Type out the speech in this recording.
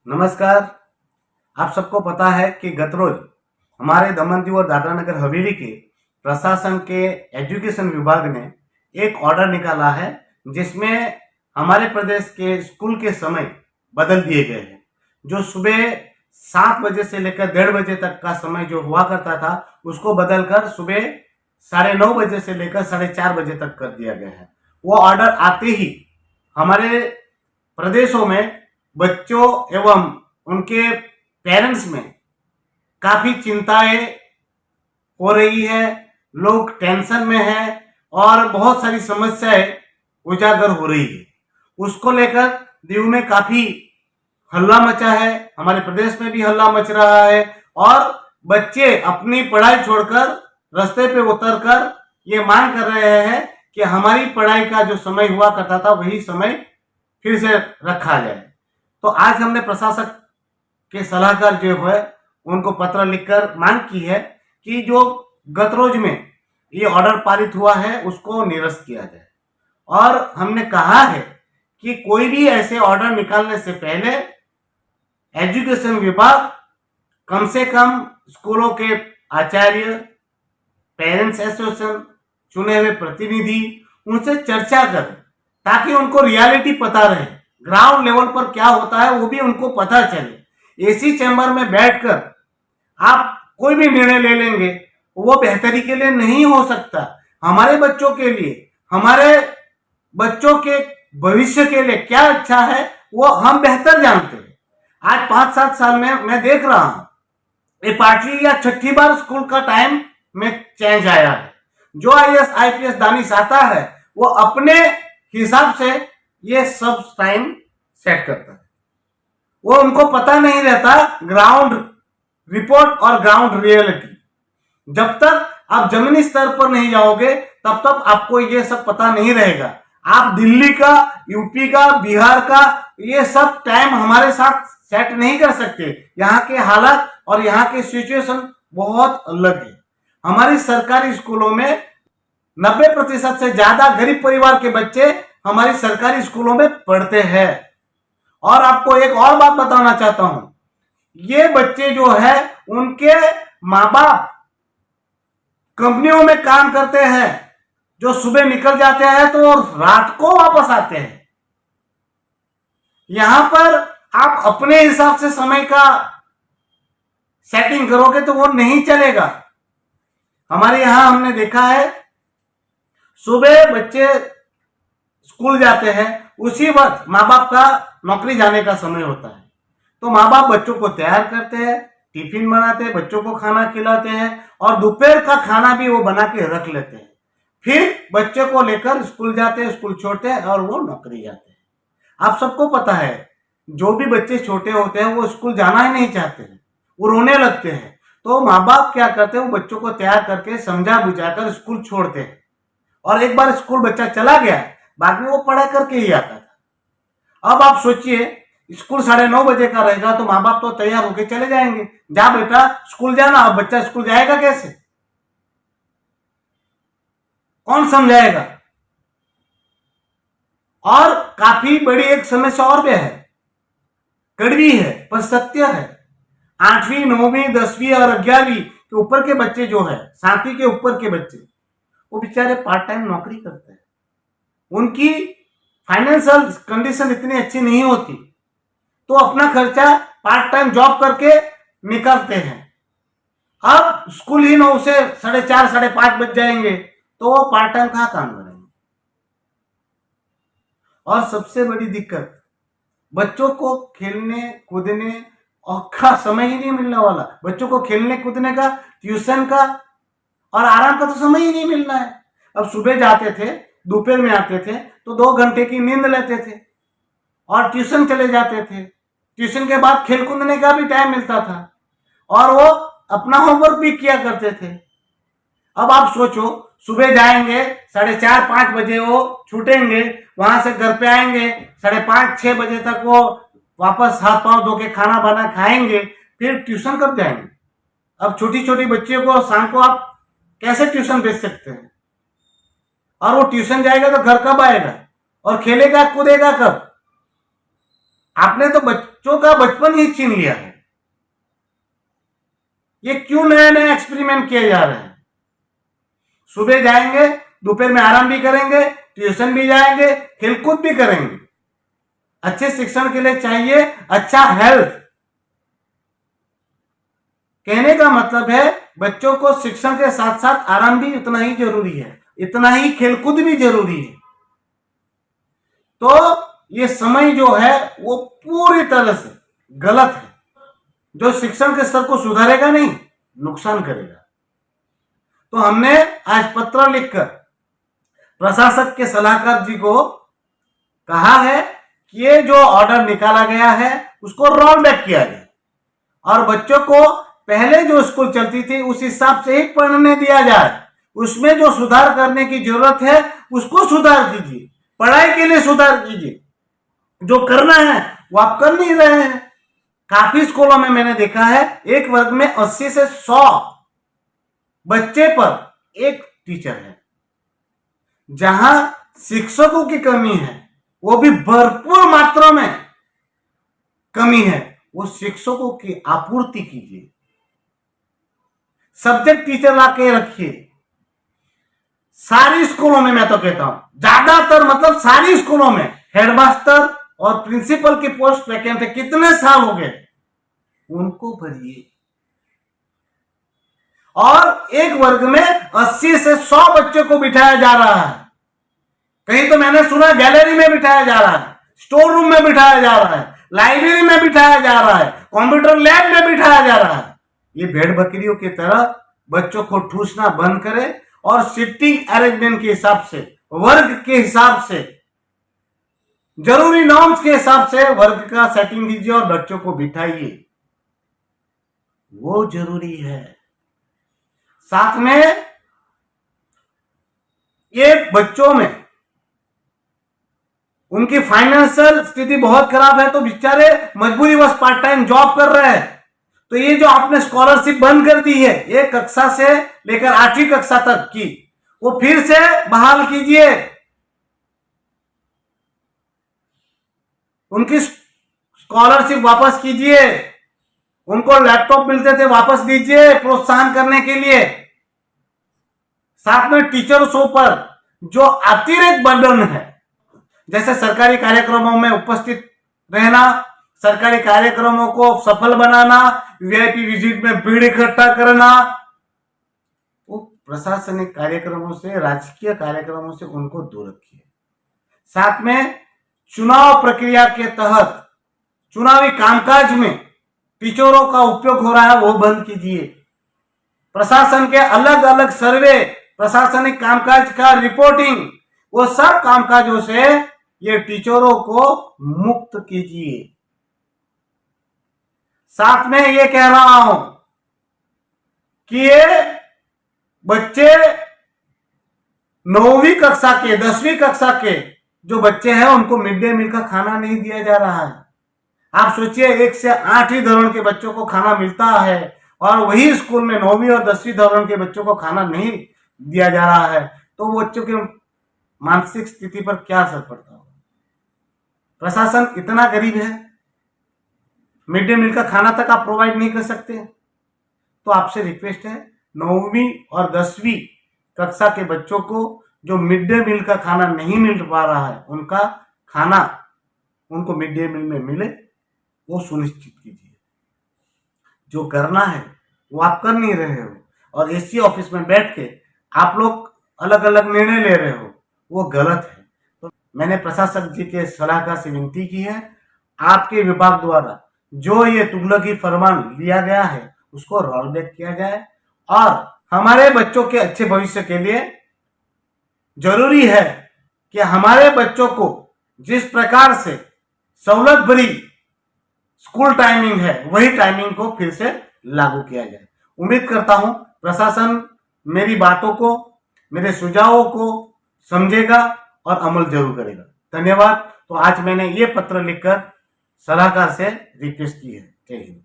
नमस्कार। आप सबको पता है कि गत रोज हमारे दमन दीव और दादरा नगर हवेली के प्रशासन के एजुकेशन विभाग ने एक ऑर्डर निकाला है जिसमें हमारे प्रदेश के स्कूल के समय बदल दिए गए हैं। जो सुबह 7 बजे से लेकर 1:30 बजे तक का समय जो हुआ करता था उसको बदलकर सुबह 9:30 बजे से लेकर 4:30 बजे तक कर दिया गया है। वो ऑर्डर आते ही हमारे प्रदेशों में बच्चों एवं उनके पेरेंट्स में काफी चिंताएं हो रही है। लोग टेंशन में हैं और बहुत सारी समस्याएं उजागर हो रही है। उसको लेकर दीव में काफी हल्ला मचा है, हमारे प्रदेश में भी हल्ला मच रहा है और बच्चे अपनी पढ़ाई छोड़कर रास्ते पे उतरकर ये मांग कर रहे हैं कि हमारी पढ़ाई का जो समय हुआ करता था वही समय फिर से रखा जाए। तो आज हमने प्रशासक के सलाहकार जो है उनको पत्र लिखकर मांग की है कि जो गत रोज में ये ऑर्डर पारित हुआ है उसको निरस्त किया जाए। और हमने कहा है कि कोई भी ऐसे ऑर्डर निकालने से पहले एजुकेशन विभाग कम से कम स्कूलों के आचार्य, पेरेंट्स एसोसिएशन, चुने हुए प्रतिनिधि उनसे चर्चा करें ताकि उनको रियलिटी पता रहे, ग्राउंड लेवल पर क्या होता है वो भी उनको पता चले। एसी चैम्बर में बैठकर आप कोई भी निर्णय ले लेंगे वो बेहतरी के लिए नहीं हो सकता। हमारे बच्चों के लिए, हमारे बच्चों के भविष्य के लिए क्या अच्छा है वो हम बेहतर जानते हैं। आज 5-7 साल में मैं देख रहा हूं ये 5वीं या 6ठी बार स्कूल का टाइम में चेंज आया है। जो IAS IPS दानिश आता है वो अपने हिसाब से ये सब टाइम सेट करता है। वो उनको पता नहीं रहता ग्राउंड रिपोर्ट और ग्राउंड रियलिटी। जब तक आप जमीनी स्तर पर नहीं जाओगे तब तक आपको ये सब पता नहीं रहेगा। आप दिल्ली का, यूपी का, बिहार का ये सब टाइम हमारे साथ सेट नहीं कर सकते। यहाँ के हालात और यहाँ के सिचुएशन बहुत अलग है। हमारी सरकारी स्कूलों में 90% से ज्यादा गरीब परिवार के बच्चे हमारी सरकारी स्कूलों में पढ़ते हैं। और आपको एक और बात बताना चाहता हूं, ये बच्चे जो है उनके माँ बाप कंपनियों में काम करते हैं, जो सुबह निकल जाते हैं तो रात को वापस आते हैं। यहां पर आप अपने हिसाब से समय का सेटिंग करोगे तो वो नहीं चलेगा। हमारे यहां हमने देखा है सुबह बच्चे स्कूल जाते हैं, उसी वक्त माँ बाप का नौकरी जाने का समय होता है। तो माँ बाप बच्चों को तैयार करते हैं, टिफिन बनाते हैं, बच्चों को खाना खिलाते हैं और दोपहर का खाना भी वो बना के रख लेते हैं। फिर बच्चे को लेकर स्कूल जाते हैं, स्कूल छोड़ते हैं और वो नौकरी जाते हैं। आप सबको पता है जो भी बच्चे छोटे होते हैं वो स्कूल जाना ही नहीं चाहते हैं, वो रोने लगते हैं। तो माँ बाप क्या करते हैं, वो बच्चों को तैयार करके समझा बुझाकर स्कूल छोड़ते हैं। और एक बार स्कूल बच्चा चला गया बाद में वो पढ़ाई करके ही आता था। अब आप सोचिए स्कूल 9:30 बजे का रहेगा तो माँ बाप तो तैयार होके चले जाएंगे, जा बेटा स्कूल जाना। अब बच्चा स्कूल जाएगा कैसे, कौन समझाएगा। और काफी बड़ी एक समस्या और भी है, कड़वी है पर सत्य है। 8वीं 9वीं 10वीं और 11वीं के ऊपर के बच्चे जो है, 7वीं के ऊपर के बच्चे, वो बेचारे पार्ट टाइम नौकरी करते हैं। उनकी फाइनेंशियल कंडीशन इतनी अच्छी नहीं होती तो अपना खर्चा पार्ट टाइम जॉब करके निकालते हैं। अब स्कूल ही 9 से 4:30 5:30 बज जाएंगे तो वो पार्ट टाइम कहाँ काम करेंगे। और सबसे बड़ी दिक्कत, बच्चों को खेलने कूदने और का समय ही नहीं मिलने वाला। बच्चों को खेलने कूदने का, ट्यूशन का और आराम का तो समय ही नहीं मिलना है। अब सुबह जाते थे, दोपहर में आते थे तो 2 घंटे की नींद लेते थे और ट्यूशन चले जाते थे। ट्यूशन के बाद खेल कूदने का भी टाइम मिलता था और वो अपना होमवर्क भी किया करते थे। अब आप सोचो सुबह जाएंगे 4:30 5 बजे वो छूटेंगे, वहां से घर पे आएंगे 5:30 6 बजे तक वो वापस हाथ पांव धो के खाना बना खाएंगे, फिर ट्यूशन कब जाएंगे। अब छोटी छोटी बच्चियों को शाम को आप कैसे ट्यूशन भेज सकते हैं। और वो ट्यूशन जाएगा तो घर कब आएगा और खेलेगा कूदेगा कब। आपने तो बच्चों का बचपन ही छीन लिया है। ये क्यों नया नया एक्सपेरिमेंट किए जा रहे हैं? सुबह जाएंगे, दोपहर में आराम भी करेंगे, ट्यूशन भी जाएंगे, खेलकूद भी करेंगे। अच्छे शिक्षण के लिए चाहिए अच्छा हेल्थ। कहने का मतलब है बच्चों को शिक्षण के साथ साथ आराम भी उतना ही जरूरी है, इतना ही खेलकूद भी जरूरी है। तो ये समय जो है वो पूरी तरह से गलत है, जो शिक्षण के स्तर को सुधारेगा नहीं, नुकसान करेगा। तो हमने आज पत्र लिखकर प्रशासक के सलाहकार जी को कहा है कि ये जो ऑर्डर निकाला गया है उसको रोल बैक किया जाए और बच्चों को पहले जो स्कूल चलती थी उस हिसाब से ही पढ़ने दिया जाए। उसमें जो सुधार करने की जरूरत है उसको सुधार कीजिए, पढ़ाई के लिए सुधार कीजिए। जो करना है वो आप कर नहीं रहे हैं। काफी स्कूलों में मैंने देखा है एक वर्ग में 80 से 100 बच्चे पर एक टीचर है। जहां शिक्षकों की कमी है, वो भी भरपूर मात्रा में कमी है, वो शिक्षकों की आपूर्ति कीजिए। सब्जेक्ट टीचर लाके रखिए। सारी स्कूलों में मैं तो कहता हूं, ज्यादातर मतलब सारी स्कूलों में हेडमास्टर और प्रिंसिपल की पोस्ट वैकेंट है। कितने साल हो गए, उनको भरिए। और एक वर्ग में 80 से 100 बच्चों को बिठाया जा रहा है। कहीं तो मैंने सुना गैलरी में बिठाया जा रहा है, स्टोर रूम में बिठाया जा रहा है, लाइब्रेरी में बिठाया जा रहा है, कंप्यूटर लैब में बिठाया जा रहा है। ये भेड़ बकरियों की तरह बच्चों को ठूसना बंद करे और सिटिंग अरेंजमेंट के हिसाब से, वर्ग के हिसाब से, जरूरी नॉर्म्स के हिसाब से वर्ग का सेटिंग कीजिए और बच्चों को बिठाइए। वो जरूरी है। साथ में ये बच्चों में उनकी फाइनेंशियल स्थिति बहुत खराब है तो बेचारे मजबूरीवश पार्ट टाइम जॉब कर रहे हैं। तो ये जो आपने स्कॉलरशिप बंद कर दी है 1 कक्षा से लेकर 8वीं कक्षा तक की, वो फिर से बहाल कीजिए। उनकी स्कॉलरशिप वापस कीजिए। उनको लैपटॉप मिलते थे वापस दीजिए प्रोत्साहन करने के लिए। साथ में टीचर्सों पर जो अतिरिक्त बर्डन है, जैसे सरकारी कार्यक्रमों में उपस्थित रहना, सरकारी कार्यक्रमों को सफल बनाना, वीआईपी विजिट में भीड़ इकट्ठा करना, वो प्रशासनिक कार्यक्रमों से, राजकीय कार्यक्रमों से उनको दूर रखिए। साथ में चुनाव प्रक्रिया के तहत चुनावी कामकाज में टीचरों का उपयोग हो रहा है वो बंद कीजिए। प्रशासन के अलग अलग सर्वे, प्रशासनिक कामकाज का रिपोर्टिंग, वो सब कामकाजों से ये टीचरों को मुक्त कीजिए। साथ में ये कह रहा हूं कि ये बच्चे 9वीं कक्षा के, 10वीं कक्षा के जो बच्चे हैं उनको मिड डे मील का खाना नहीं दिया जा रहा है। आप सोचिए 1 से 8वीं दौरान के बच्चों को खाना मिलता है और वही स्कूल में 9वीं और 10वीं दौरान के बच्चों को खाना नहीं दिया जा रहा है, तो बच्चों के मानसिक स्थिति पर क्या असर पड़ता होगा। प्रशासन इतना गरीब है, मिड डे मील का खाना तक आप प्रोवाइड नहीं कर सकते। तो आपसे रिक्वेस्ट है 9वीं और 10वीं कक्षा के बच्चों को जो मिड डे मील का खाना नहीं मिल पा रहा है, उनका खाना उनको मिड डे मील में मिले, वो सुनिश्चित कीजिए। जो करना है वो आप कर नहीं रहे हो और एसी ऑफिस में बैठ के आप लोग अलग अलग निर्णय ले रहे हो, वो गलत है। तो मैंने प्रशासक जी के सलाहकार से विनती की है, आपके विभाग द्वारा जो ये तुगलकी फरमान लिया गया है उसको रोल बैक किया जाए और हमारे बच्चों के अच्छे भविष्य के लिए जरूरी है कि हमारे बच्चों को जिस प्रकार से सहूलत भरी स्कूल टाइमिंग है वही टाइमिंग को फिर से लागू किया जाए। उम्मीद करता हूं प्रशासन मेरी बातों को, मेरे सुझावों को समझेगा और अमल जरूर करेगा। धन्यवाद। तो आज मैंने ये पत्र लिखकर सलाहकार से रिक्वेस्ट की है। जय हिंद।